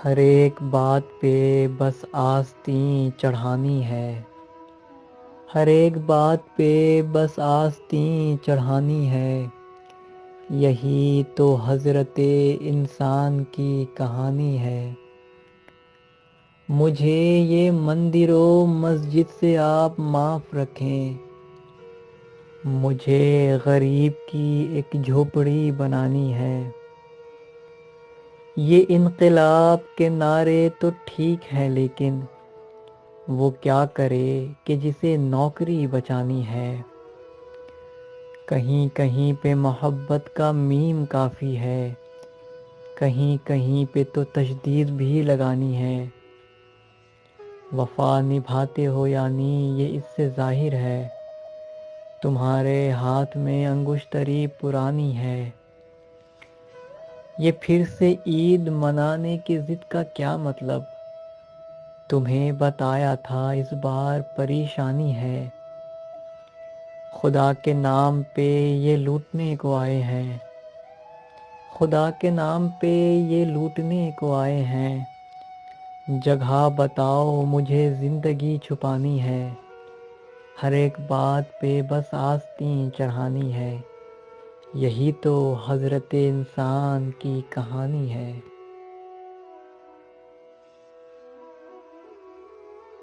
ہر ایک بات پہ بس آستین چڑھانی ہے، ہر ایک بات پہ بس آستین چڑھانی ہے، یہی تو حضرت انسان کی کہانی ہے۔ مجھے یہ مندر و مسجد سے آپ معاف رکھیں، مجھے غریب کی ایک جھوپڑی بنانی ہے۔ یہ انقلاب کے نعرے تو ٹھیک ہے، لیکن وہ کیا کرے کہ جسے نوکری بچانی ہے۔ کہیں کہیں پہ محبت کا میم کافی ہے، کہیں کہیں پہ تو تشدید بھی لگانی ہے۔ وفا نبھاتے ہو یعنی یہ اس سے ظاہر ہے، تمہارے ہاتھ میں انگشتری پرانی ہے۔ یہ پھر سے عید منانے کی ضد کا کیا مطلب؟ تمہیں بتایا تھا اس بار پریشانی ہے۔ خدا کے نام پہ یہ لوٹنے کو آئے ہیں، خدا کے نام پہ یہ لوٹنے کو آئے ہیں۔ جگہ بتاؤ مجھے زندگی چھپانی ہے، ہر ایک بات پہ بس آستین چڑھانی ہے، یہی تو حضرت انسان کی کہانی ہے۔